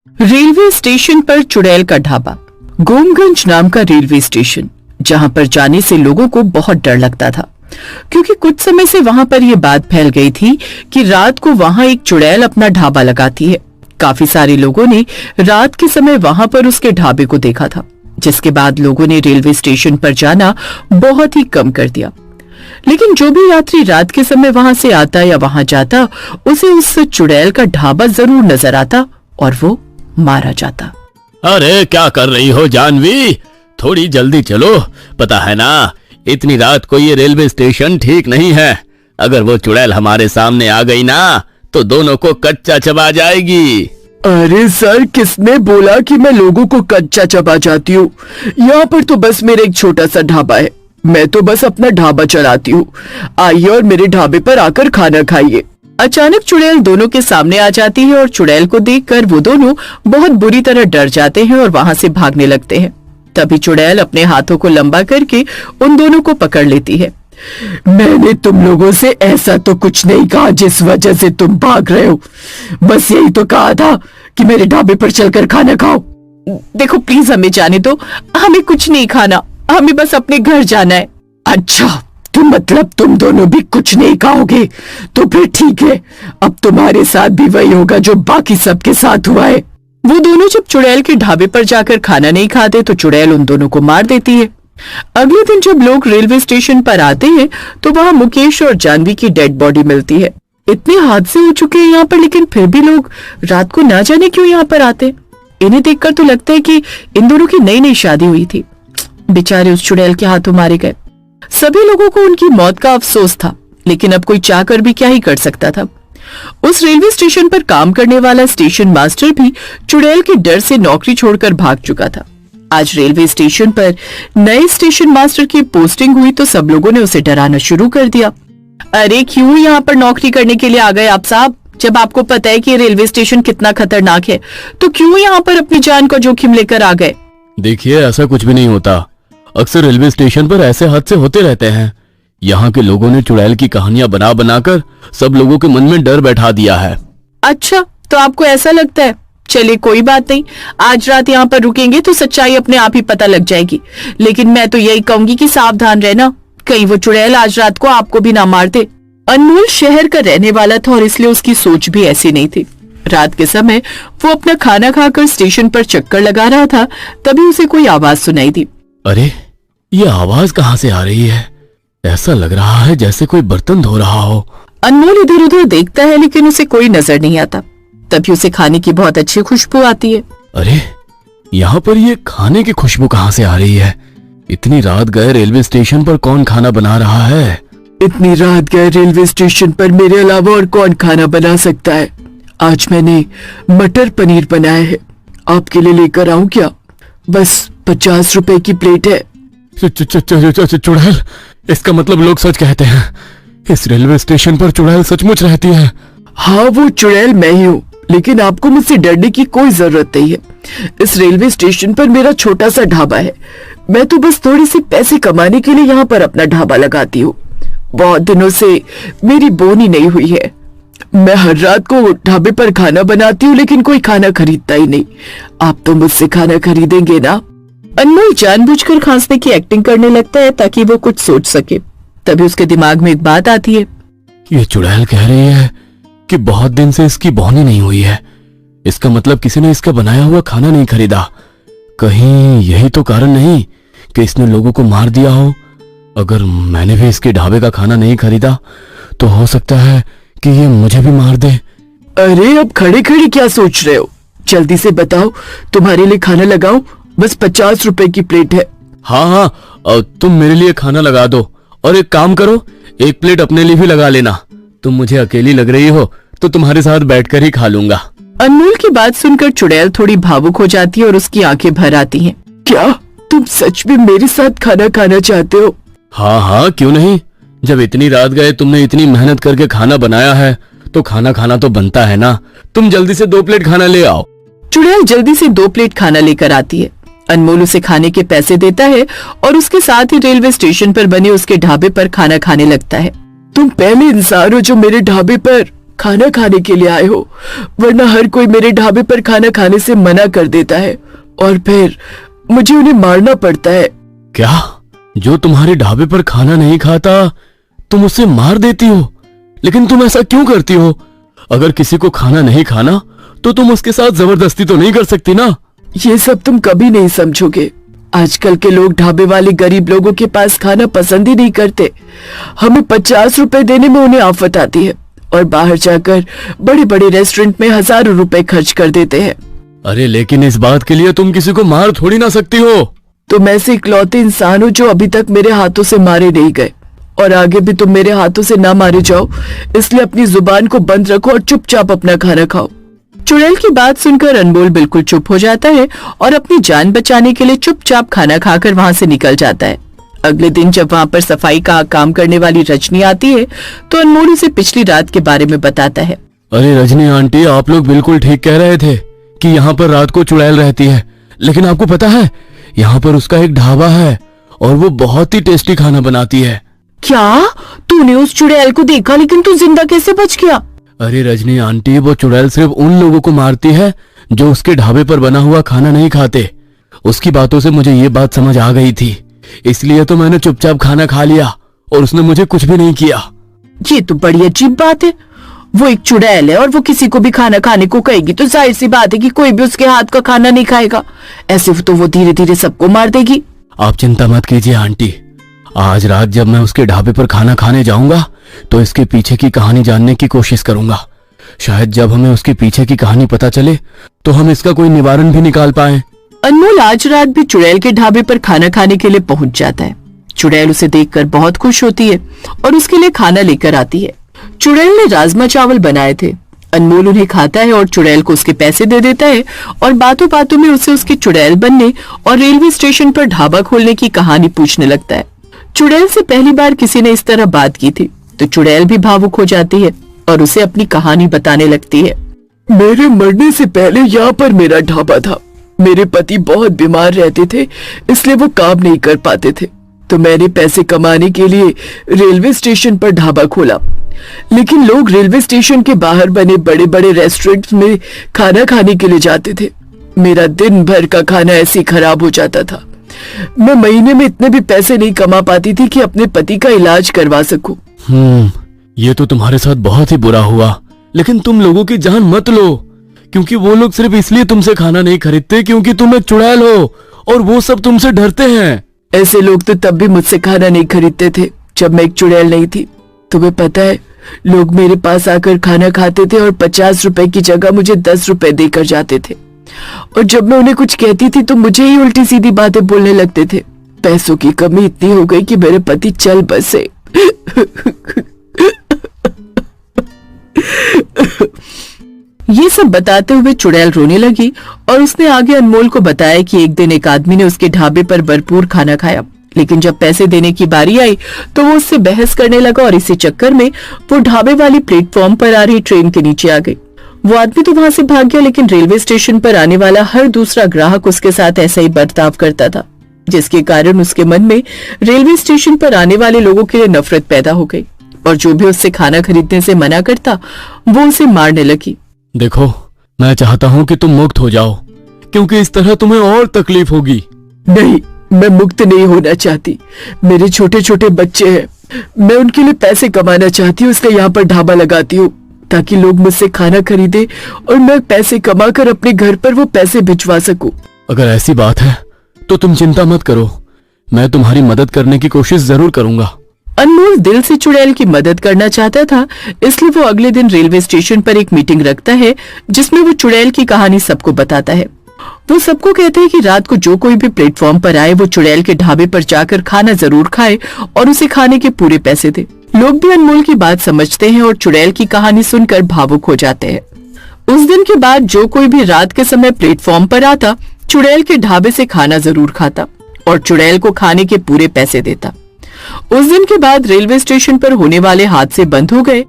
Railway station पर चुड़ैल का ढाबा। गोमगंज नाम का रेलवे स्टेशन, जहां पर जाने से लोगों को बहुत डर लगता था, क्योंकि कुछ समय से वहां पर यह बात फैल गई थी कि रात को वहां एक चुड़ैल अपना ढाबा लगाती है। काफी सारे लोगों ने रात के समय वहां पर उसके ढाबे को देखा था, जिसके बाद लोगों ने रेलवे स्टेशन पर जाना बहुत ही कम कर दिया। लेकिन जो भी यात्री रात के समय वहां से आता या वहां जाता, उसे उस चुड़ैल का ढाबा जरूर नजर आता और वो मारा जाता। अरे क्या कर रही हो जानवी, थोड़ी जल्दी चलो। पता है ना, इतनी रात को ये रेलवे स्टेशन ठीक नहीं है। अगर वो चुड़ैल हमारे सामने आ गई ना तो दोनों को कच्चा चबा जाएगी। अरे सर, किसने बोला कि मैं लोगों को कच्चा चबा जाती हूँ? यहाँ पर तो बस मेरा एक छोटा सा ढाबा है। मैं तो बस अपना ढाबा चलाती हूँ। आइए और मेरे ढाबे पर आकर खाना खाइए। अचानक चुड़ैल दोनों के सामने आ जाती है और चुड़ैल को देखकर वो दोनों बहुत बुरी तरह डर जाते हैं और वहां से भागने लगते हैं। तभी चुड़ैल अपने हाथों को लंबा करके उन दोनों को पकड़ लेती है। मैंने तुम लोगों से ऐसा तो कुछ नहीं कहा जिस वजह से तुम भाग रहे हो। बस यही तो कहा था कि मेरे ढाबे पर चलकर खाना खाओ। देखो प्लीज हमें जाने दो, हमें कुछ नहीं खाना, हमें बस अपने घर जाना है। अच्छा, तो मतलब तुम दोनों भी कुछ नहीं खाओगे? तो फिर ठीक है, अब तुम्हारे साथ भी वही होगा जो बाकी सबके साथ हुआ है। वो दोनों जब चुड़ैल के ढाबे पर जाकर खाना नहीं खाते तो चुड़ैल उन दोनों को मार देती है। अगले दिन जब लोग रेलवे स्टेशन पर आते हैं तो वहां मुकेश और जानवी की डेड बॉडी मिलती है। इतने हादसे हो चुके हैं यहाँ पर, लेकिन फिर भी लोग रात को ना जाने क्यों यहाँ पर आते। इन्हें देखकर तो लगता है कि इन दोनों की नई नई शादी हुई थी। बेचारे उस चुड़ैल के हाथों मारे गए। सभी लोगों को उनकी मौत का अफसोस था, लेकिन अब कोई चाहकर भी क्या ही कर सकता था। उस रेलवे स्टेशन पर काम करने वाला स्टेशन मास्टर भी चुड़ैल के डर से नौकरी छोड़कर भाग चुका था। आज रेलवे स्टेशन पर नए स्टेशन मास्टर की पोस्टिंग हुई तो सब लोगों ने उसे डराना शुरू कर दिया। अरे क्यों यहाँ पर नौकरी करने के लिए आ गए आप साहब? जब आपको पता है कि रेलवे स्टेशन कितना खतरनाक है, तो क्यों यहाँ पर अपनी जान का जोखिम लेकर आ गए? देखिए, ऐसा कुछ भी नहीं होता। अक्सर रेलवे स्टेशन पर ऐसे हादसे होते रहते हैं। यहाँ के लोगों ने चुड़ैल की कहानियां बना बनाकर सब लोगों के मन में डर बैठा दिया है। अच्छा, तो आपको ऐसा लगता है? चलिए कोई बात नहीं, आज रात यहाँ पर रुकेंगे तो सच्चाई अपने आप ही पता लग जाएगी। लेकिन मैं तो यही कहूंगी कि सावधान रहना, कहीं वो चुड़ैल आज रात को आपको भी ना मार दे। अनमोल शहर का रहने वाला था और इसलिए उसकी सोच भी ऐसी नहीं थी। रात के समय वो अपना खाना खाकर स्टेशन पर चक्कर लगा रहा था, तभी उसे कोई आवाज सुनाई दी। अरे, ये आवाज कहाँ से आ रही है? ऐसा लग रहा है जैसे कोई बर्तन धो रहा हो। अनमोल इधर उधर देखता है, लेकिन उसे कोई नजर नहीं आता। तभी उसे खाने की बहुत अच्छी खुशबू आती है। अरे, यहाँ पर ये खाने की खुशबू कहाँ से आ रही है? इतनी रात गए रेलवे स्टेशन पर कौन खाना बना रहा है? इतनी रात गए रेलवे स्टेशन पर मेरे अलावा और कौन खाना बना सकता है? आज मैंने मटर पनीर बनाया है, आपके लिए लेकर आऊं क्या? बस 50 रुपए की प्लेट है। चुड़ैल, इसका मतलब लोग सच कहते हैं, इस रेलवे स्टेशन पर चुड़ैल सचमुच रहती है। हाँ, वो चुड़ैल मैं ही हूँ, लेकिन आपको मुझसे डरने की कोई जरूरत नहीं है। इस रेलवे स्टेशन पर मेरा छोटा सा ढाबा है। मैं तो बस थोड़ी सी पैसे कमाने के लिए यहाँ पर अपना ढाबा लगाती हूँ। बहुत दिनों से मेरी बोनी नहीं हुई है। मैं हर रात को ढाबे पर खाना बनाती हूँ, लेकिन कोई खाना खरीदता ही नहीं। आप तो मुझसे खाना खरीदेंगे ना? अनमोल जानबूझकर खांसने की एक्टिंग करने लगता है ताकि वो कुछ सोच सके। तभी उसके दिमाग में एक बात आती है। ये चुड़ैल कह रही है कि बहुत दिन से इसकी बोनी नहीं हुई है। इसका मतलब किसी ने इसका बनाया हुआ खाना नहीं खरीदा। कहीं यही तो कारण नहीं कि इसने लोगों को मार दिया हो। अगर मैंने भी इसके ढाबे का खाना नहीं खरीदा तो हो सकता है कि ये मुझे भी मार दे। अरे, अब खड़े खड़े क्या सोच रहे हो? जल्दी से बताओ, तुम्हारे लिए खाना लगाऊं? बस 50 रुपए की प्लेट है। हाँ, तुम मेरे लिए खाना लगा दो, और एक काम करो, एक प्लेट अपने लिए भी लगा लेना। तुम मुझे अकेली लग रही हो तो तुम्हारे साथ बैठकर ही खा लूंगा। अनमोल की बात सुनकर चुड़ैल थोड़ी भावुक हो जाती है और उसकी आंखें भर आती हैं। क्या तुम सच में मेरे साथ खाना खाना चाहते हो? हाँ, क्यों नहीं। जब इतनी रात गए तुमने इतनी मेहनत करके खाना बनाया है तो खाना खाना तो बनता है ना। तुम जल्दी से 2 प्लेट खाना ले आओ। चुड़ैल जल्दी से 2 प्लेट खाना लेकर आती है। अनमोल उसे खाने के पैसे देता है और उसके साथ ही रेलवे स्टेशन पर बने उसके ढाबे पर खाना खाने लगता है। तुम पहले इंसान हो जो मेरे ढाबे पर खाना खाने के लिए आए हो, वरना हर कोई मेरे ढाबे पर खाना खाने से मना कर देता है और फिर मुझे उन्हें मारना पड़ता है। क्या? जो तुम्हारे ढाबे पर खाना नहीं खाता तुम उसे मार देती हो? लेकिन तुम ऐसा क्यों करती हो? अगर किसी को खाना नहीं खाना तो तुम उसके साथ जबरदस्ती तो नहीं कर सकती ना? ये सब तुम कभी नहीं समझोगे। आजकल के लोग ढाबे वाले गरीब लोगों के पास खाना पसंद ही नहीं करते। हमें 50 रुपए देने में उन्हें आफत आती है और बाहर जाकर बड़े बड़े रेस्टोरेंट में हजारों रुपए खर्च कर देते हैं। अरे लेकिन इस बात के लिए तुम किसी को मार थोड़ी ना सकती हो। तुम ऐसे इकलौते इंसान हो जो अभी तक मेरे हाथों से मारे नहीं गए, और आगे भी तुम मेरे हाथों से ना मारे जाओ, इसलिए अपनी जुबान को बंद रखो और चुपचाप अपना खाना खाओ। चुड़ैल की बात सुनकर अनमोल बिल्कुल चुप हो जाता है और अपनी जान बचाने के लिए चुपचाप खाना खाकर वहां से निकल जाता है। अगले दिन जब वहां पर सफाई का काम करने वाली रजनी आती है तो अनमोल उसे पिछली रात के बारे में बताता है। अरे रजनी आंटी, आप लोग बिल्कुल ठीक कह रहे थे कि यहाँ पर रात को चुड़ैल रहती है, लेकिन आपको पता है यहाँ पर उसका एक ढाबा है और वो बहुत ही टेस्टी खाना बनाती है। क्या? तूने उस चुड़ैल को देखा, लेकिन तू जिंदा कैसे बच गया? अरे रजनी आंटी, वो चुड़ैल सिर्फ उन लोगों को मारती है जो उसके ढाबे पर बना हुआ खाना नहीं खाते। उसकी बातों से मुझे ये बात समझ आ गई थी, इसलिए तो मैंने चुपचाप खाना खा लिया और उसने मुझे कुछ भी नहीं किया। ये तो बड़ी अजीब बात है। वो एक चुड़ैल है और वो किसी को भी खाना खाने को कहेगी तो जाहिर सी बात है कि कोई भी उसके हाथ का खाना नहीं खाएगा। ऐसे तो वो धीरे धीरे सबको मार देगी। आप चिंता मत कीजिए आंटी, आज रात जब मैं उसके ढाबे पर खाना खाने जाऊंगा तो इसके पीछे की कहानी जानने की कोशिश करूंगा। शायद जब हमें उसके पीछे की कहानी पता चले तो हम इसका कोई निवारण भी निकाल पाए। अनमोल आज रात भी चुड़ैल के ढाबे पर खाना खाने के लिए पहुंच जाता है। चुड़ैल उसे देखकर बहुत खुश होती है और उसके लिए खाना लेकर आती है। चुड़ैल ने राजमा चावल बनाए थे। अनमोल उन्हें खाता है और चुड़ैल को उसके पैसे दे देता है और बातों बातों में उसे उसकी चुड़ैल बनने और रेलवे स्टेशन पर ढाबा खोलने की कहानी पूछने लगता है। चुड़ैल से पहली बार किसी ने इस तरह बात की थी तो चुड़ैल भी भावुक हो जाती है और उसे अपनी कहानी बताने लगती है। मेरे मरने से पहले यहाँ पर मेरा ढाबा था। मेरे पति बहुत बीमार रहते थे, इसलिए वो काम नहीं कर पाते थे, तो मैंने पैसे कमाने के लिए रेलवे स्टेशन पर ढाबा खोला। लेकिन लोग रेलवे स्टेशन के बाहर बने बड़े बड़े रेस्टोरेंट में खाना खाने के लिए जाते थे। मेरा दिन भर का खाना ऐसे खराब हो जाता था। मैं महीने में इतने भी पैसे नहीं कमा पाती थी कि अपने पति का इलाज करवा सकूं। ये तो तुम्हारे साथ बहुत ही बुरा हुआ, लेकिन तुम लोगों की जान मत लो, क्योंकि वो लोग सिर्फ इसलिए तुमसे खाना नहीं खरीदते क्योंकि तुम एक चुड़ैल हो और वो सब तुमसे डरते हैं। ऐसे लोग तो तब भी मुझसे खाना नहीं खरीदते थे जब मैं एक चुड़ैल नहीं थी। तुम्हें पता है, लोग मेरे पास आकर खाना खाते थे और 50 रुपए की जगह मुझे 10 रुपए देकर जाते थे, और जब मैं उन्हें कुछ कहती थी तो मुझे ही उल्टी सीधी बातें बोलने लगते थे। पैसों की कमी इतनी हो गई कि मेरे पति चल बसे। ये सब बताते हुए चुड़ैल रोने लगी और उसने आगे अनमोल को बताया कि एक दिन एक आदमी ने उसके ढाबे पर भरपूर खाना खाया, लेकिन जब पैसे देने की बारी आई तो वो उससे बहस करने लगा और इसी चक्कर में वो ढाबे वाली प्लेटफॉर्म पर आ रही ट्रेन के नीचे आ गई। वो आदमी तो वहां से भाग गया, लेकिन रेलवे स्टेशन पर आने वाला हर दूसरा ग्राहक उसके साथ ऐसा ही बर्ताव करता था, जिसके कारण उसके मन में रेलवे स्टेशन पर आने वाले लोगों के लिए नफरत पैदा हो गई और जो भी उससे खाना खरीदने से मना करता वो उसे मारने लगी। देखो, मैं चाहता हूँ कि तुम मुक्त हो जाओ, क्योंकि इस तरह तुम्हें और तकलीफ होगी। नहीं, मैं मुक्त नहीं होना चाहती। मेरे छोटे छोटे बच्चे हैं, मैं उनके लिए पैसे कमाना चाहती हूँ, इसलिए यहाँ पर ढाबा लगाती हूँ ताकि लोग मुझसे खाना खरीदे और मैं पैसे कमाकर अपने घर पर वो पैसे भिजवा सकूं। अगर ऐसी बात है तो तुम चिंता मत करो, मैं तुम्हारी मदद करने की कोशिश जरूर करूंगा। अनमोल दिल से चुड़ैल की मदद करना चाहता था, इसलिए वो अगले दिन रेलवे स्टेशन पर एक मीटिंग रखता है जिसमें वो चुड़ैल की कहानी सबको बताता है। वो सबको कहते हैं कि रात को जो कोई भी प्लेटफॉर्म पर आए वो चुड़ैल के ढाबे पर जाकर खाना जरूर खाए और उसे खाने के पूरे पैसे दे। लोग भी अनमोल की बात समझते हैं और चुड़ैल की कहानी सुनकर भावुक हो जाते हैं। उस दिन के बाद जो कोई भी रात के समय प्लेटफॉर्म पर आता चुड़ैल के ढाबे से खाना जरूर खाता और चुड़ैल को खाने के पूरे पैसे देता। उस दिन के बाद रेलवे स्टेशन पर होने वाले हादसे बंद हो गए